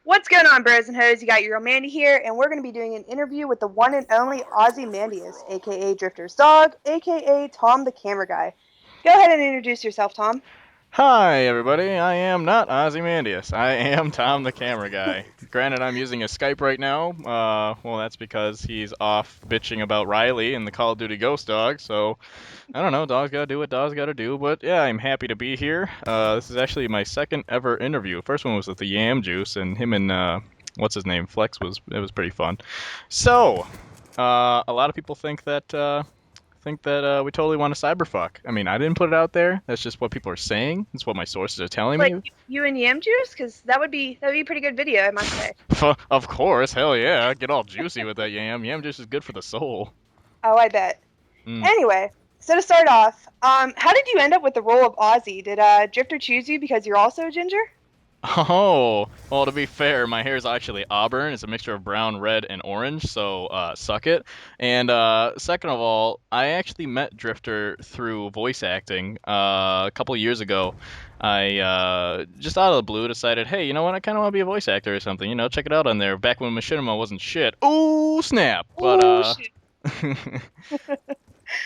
What's going on, bros and hoes? You got your girl Mandy here, and we're going to be doing an interview with the one and only Ozy Mandias, aka Drifter's dog, aka Tom the camera guy. Go ahead and introduce yourself, Tom. Hi, everybody. I am not Ozy Mandias. I am Tom the camera guy. Granted, I'm using a Skype right now. Well, that's because he's off bitching about Riley and the Call of Duty Ghost Dog. So, I don't know. Dogs gotta do what dogs gotta do. But yeah, I'm happy to be here. This is actually my second ever interview. First one was with the Yam Juice, and him and what's his name, Flex was pretty fun. So, a lot of people think that we totally want to cyberfuck. I mean, I didn't put it out there. That's just what people are saying. That's what my sources are telling Like me. you and Yam Juice, because that would be a pretty good video, I must say. Of course, hell yeah. Get all juicy with that yam. Yam juice is good for the soul. Oh, I bet. Mm. Anyway, so to start off, how did you end up with the role of Ozzy? Did Drifter choose you because you're also a ginger? Oh, well, to be fair, my hair is actually auburn. It's a mixture of brown, red, and orange, so suck it. And second of all, I actually met Drifter through voice acting a couple years ago. I just out of the blue decided, hey, you know what? I kind of want to be a voice actor or something. Check it out on there. Back when Machinima wasn't shit. Ooh, snap! But Oh shit.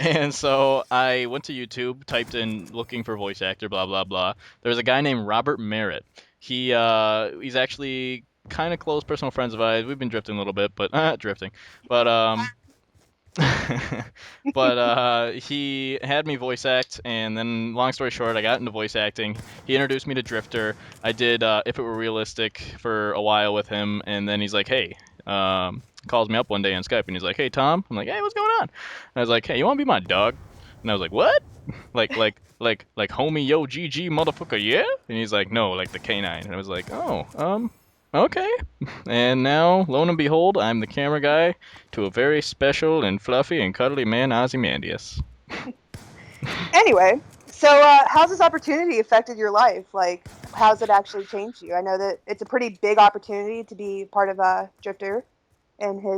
And so I went to YouTube, typed in looking for voice actor, blah blah blah. There's a guy named Robert Merritt. He's actually kind of close personal friends of ours. We've been drifting a little bit, but drifting. But he had me voice act, and then long story short, I got into voice acting. He introduced me to Drifter. I did If It Were Realistic for a while with him, and then he's like, hey, calls me up one day on Skype, and he's like, hey Tom. I'm like, hey, what's going on? And I was like, hey, you want to be my dog? And I was like, what? Like homie yo GG motherfucker, yeah? And he's like, no, like the canine. And I was like, oh, okay. And now, lo and behold, I'm the camera guy to a very special and fluffy and cuddly man, Ozymandias. Anyway, so how's this opportunity affected your life? Like, how's it actually changed you? I know that it's a pretty big opportunity to be part of Drifter and his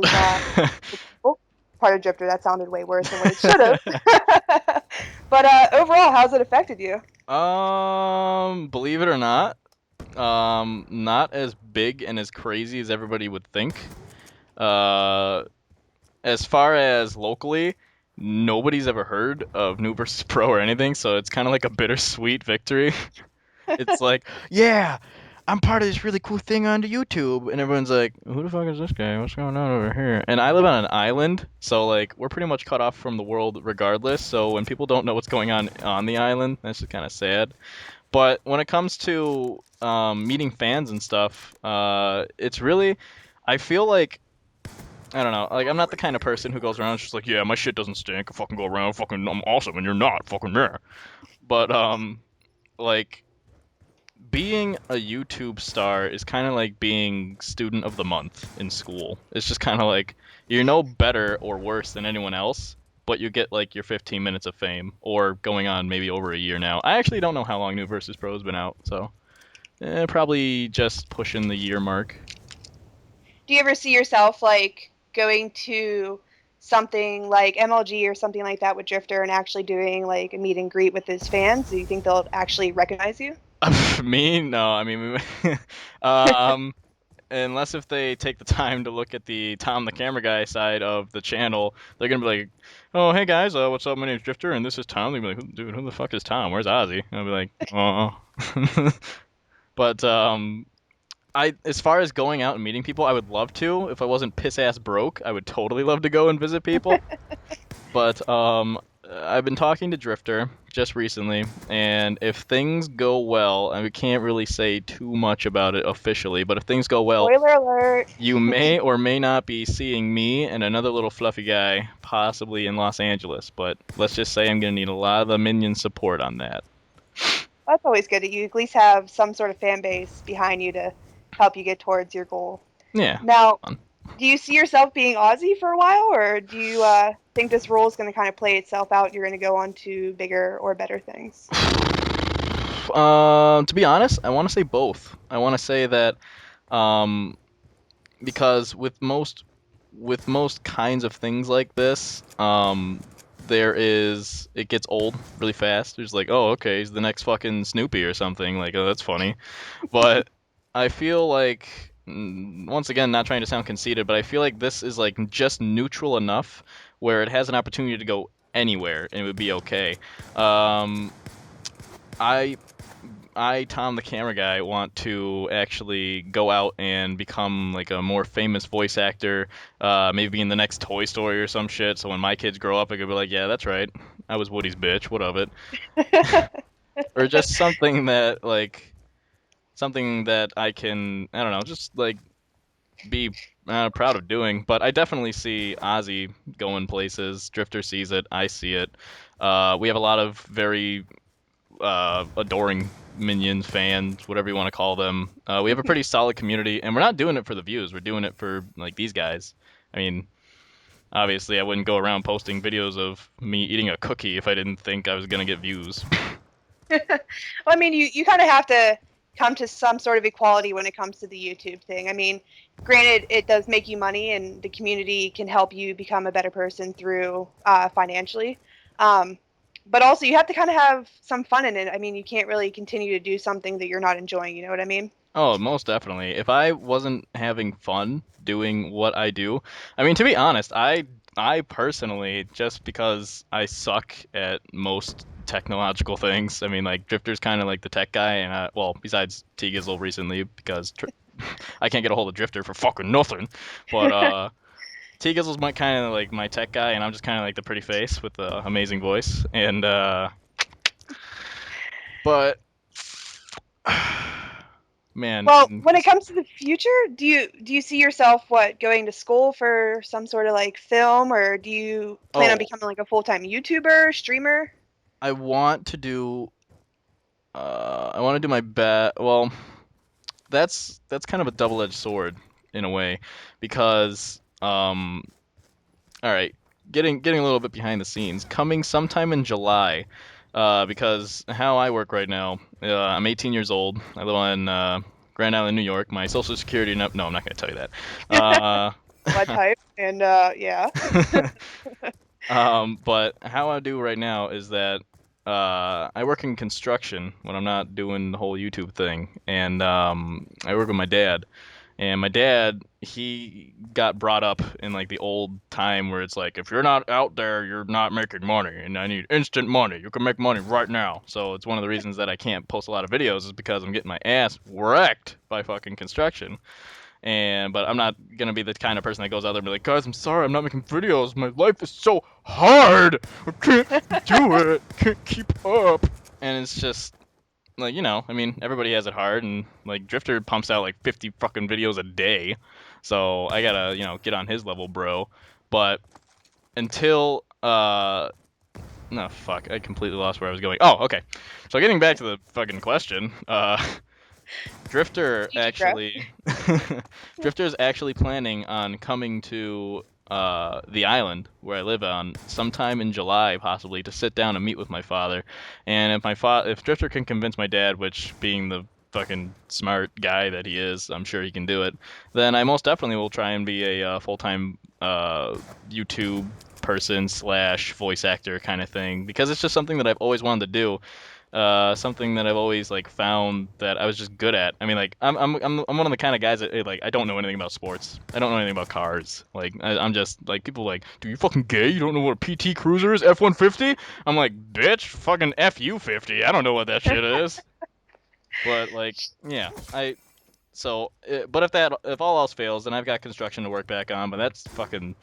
people. Part of Drifter, that sounded way worse than what it should have. But overall, how's it affected you? Believe it or not, not as big and as crazy as everybody would think. Uh, as far as locally, nobody's ever heard of New versus Pro or anything, so it's kind of like a bittersweet victory. It's like, yeah, I'm part of this really cool thing on YouTube, and everyone's like, who the fuck is this guy? What's going on over here? And I live on an island, so like we're pretty much cut off from the world regardless. So when people don't know what's going on the island, that's just kind of sad. But when it comes to meeting fans and stuff, it's really, I feel like I don't know. Like I'm not the kind of person who goes around just like, yeah, my shit doesn't stink. I fucking go around, fucking, I'm awesome, and you're not, fucking there. But like being a YouTube star is kind of like being student of the month in school. It's just kind of like you're no better or worse than anyone else, but you get like your 15 minutes of fame, or going on maybe over a year now. I actually don't know how long New versus Pro has been out, so probably just pushing the year mark. Do you ever see yourself like going to something like MLG or something like that with Drifter and actually doing like a meet and greet with his fans? Do you think they'll actually recognize you? Me? No, I mean, um, unless if they take the time to look at the Tom the camera guy side of the channel, they're gonna be like, "Oh, hey guys, what's up? My name's Drifter, and this is Tom." They'll be like, "Dude, who the fuck is Tom? Where's Ozzy?" And I'll be like, "Oh." But as far as going out and meeting people, I would love to. If I wasn't piss ass broke, I would totally love to go and visit people. But I've been talking to Drifter just recently, and if things go well, and we can't really say too much about it officially, but if things go well, Spoiler alert. you may or may not be seeing me and another little fluffy guy possibly in Los Angeles. But let's just say I'm gonna need a lot of the minion support on that. That's always good that you at least have some sort of fan base behind you to help you get towards your goal. Yeah. Now, Fun. do you see yourself being Aussie for a while, or do you think this role is going to kind of play itself out? You're going to go on to bigger or better things? To be honest, I want to say both. I want to say that um, because with most kinds of things like this, it gets old really fast. There's like, oh, okay, he's the next fucking Snoopy or something. Like, oh, that's funny. But I feel like once again, not trying to sound conceited, but I feel like this is like just neutral enough where it has an opportunity to go anywhere and it would be okay. Um, I Tom the camera guy want to actually go out and become like a more famous voice actor, maybe in the next Toy Story or some shit. So when my kids grow up, I could be like, yeah, that's right, I was Woody's bitch. What of it? Or just something that I can, I don't know, just like be proud of doing. But I definitely see Ozzy going places. Drifter sees it. I see it. We have a lot of very adoring minions, fans, whatever you want to call them. We have a pretty solid community, and we're not doing it for the views. We're doing it for like these guys. I mean, obviously, I wouldn't go around posting videos of me eating a cookie if I didn't think I was gonna get views. Well, I mean, you kind of have to come to some sort of equality when it comes to the YouTube thing. I mean, granted, it does make you money, and the community can help you become a better person through financially. Um, but also, you have to kind of have some fun in it. I mean, you can't really continue to do something that you're not enjoying. You know what I mean? Oh, most definitely. If I wasn't having fun doing what I do, I mean, to be honest, I personally, just because I suck at most technological things, I mean, like Drifter's kind of like the tech guy, and well, besides T Gizzle recently, because I can't get a hold of Drifter for fucking nothing. But T Gizzle's my kind of like my tech guy, and I'm just kind of like the pretty face with the amazing voice, and but. Man, Well, when it comes to the future, do you see yourself going to school for some sort of like film, or do you plan on oh, becoming like a full-time YouTuber, streamer? I want to do I want to do my best. Well, that's kind of a double-edged sword in a way, because all right, getting a little bit behind the scenes, coming sometime in July, because how I work right now, I'm 18 years old. I live on Grand Island, New York. My social security no, I'm not going to tell you that. Blood type, and yeah. But how I do right now is that I work in construction when I'm not doing the whole YouTube thing, and I work with my dad. And my dad, he got brought up in like the old time where it's like, if you're not out there, you're not making money, and I need instant money. You can make money right now. So it's one of the reasons that I can't post a lot of videos is because I'm getting my ass wrecked by fucking construction. But I'm not gonna be the kind of person that goes out there and be like, guys, I'm sorry, I'm not making videos. My life is so hard. I can't do it. Can't keep up. And it's just like, I mean, everybody has it hard, and like Drifter pumps out like 50 fucking videos a day. So I gotta, get on his level, bro. But until no, fuck, I completely lost where I was going. Oh, okay. So getting back to the fucking question, Drifter Teach you grow. actually Drifter is actually planning on coming to the island where I live on sometime in July, possibly, to sit down and meet with my father. And if Drifter can convince my dad, which being the fucking smart guy that he is, I'm sure he can do it, then I most definitely will try and be a full-time YouTube person slash voice actor kind of thing, because it's just something that I've always wanted to do, something that I've always like found that I was just good at. I mean, like I'm one of the kind of guys that like I don't know anything about sports. I don't know anything about cars. Like I'm just like people like, do you fucking gay? You don't know what a PT Cruiser is? F-150? I'm like, bitch, fucking FU-50. I don't know what that shit is. But like, yeah, but if all else fails, then I've got construction to work back on. But that's fucking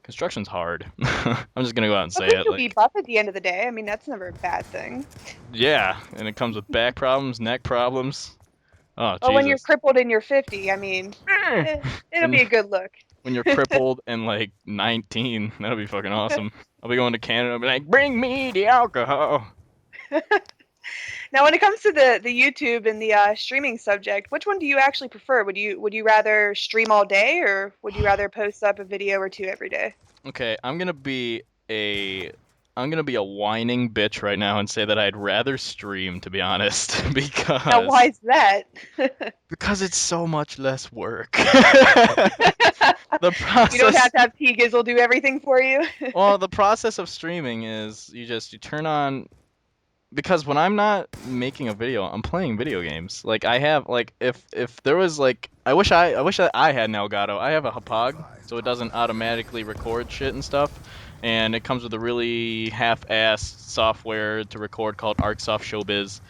construction's hard. I'm just gonna go out and I say think it. you'll be Like, buff at the end of the day. I mean, that's never a bad thing. yeah, and it comes with back problems, neck problems. Oh, Well, when you're Jesus. crippled and you're 50, I mean, it'll When be a good look. when you're crippled and like 19, that'll be fucking awesome. I'll be going to Canada and be like, bring me the alcohol. Now, when it comes to the YouTube and the streaming subject, which one do you actually prefer? Would you rather stream all day, or would you rather post up a video or two every day? Okay, a I'm gonna be a whining bitch right now and say that I'd rather stream, to be honest, Now, why is that? because it's so much less work. The You don't process have to have T Gizzle do everything for you. Well, the process of streaming is you turn on because when I'm not making a video, I'm playing video games. Like I have like if there was like I wish that I had an Elgato. I have a Hapag, so it doesn't automatically record shit and stuff, and it comes with a really half-assed software to record called ArcSoft Showbiz,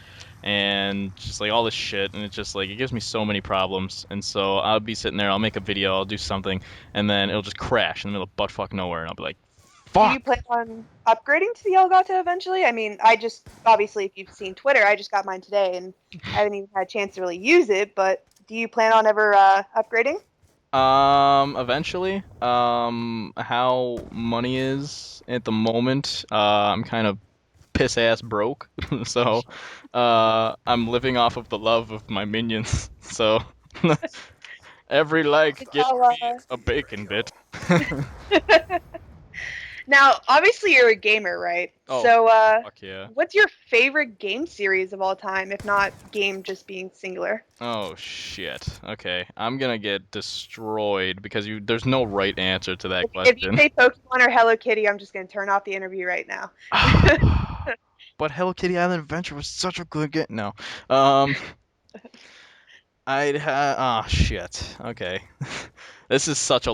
and just like all this shit, and it's just like it gives me so many problems. And so I'll be sitting there, I'll make a video, I'll do something, and then it'll just crash in the middle of buttfuck nowhere, and I'll be like, Do you fuck. plan on upgrading to the Elgato eventually? I mean, I just obviously, if you've seen Twitter, I just got mine today, and I haven't even had a chance to really use it. But do you plan on ever upgrading? Eventually, how money is at the moment, I'm kind of piss ass broke, so, I'm living off of the love of my minions. So, every like It's gives all, me a bacon bit. now, obviously, you're a gamer, right? Oh, So, fuck yeah. what's your favorite game series of all time, if not game just being singular? Oh shit. Okay, I'm gonna get destroyed because there's no right answer to that If you question. say Pokemon or Hello Kitty, I'm just gonna turn off the interview right now. But Hello Kitty Island Adventure was such a good game. No. Um, I'd have. Ah, shit. Okay. This is such a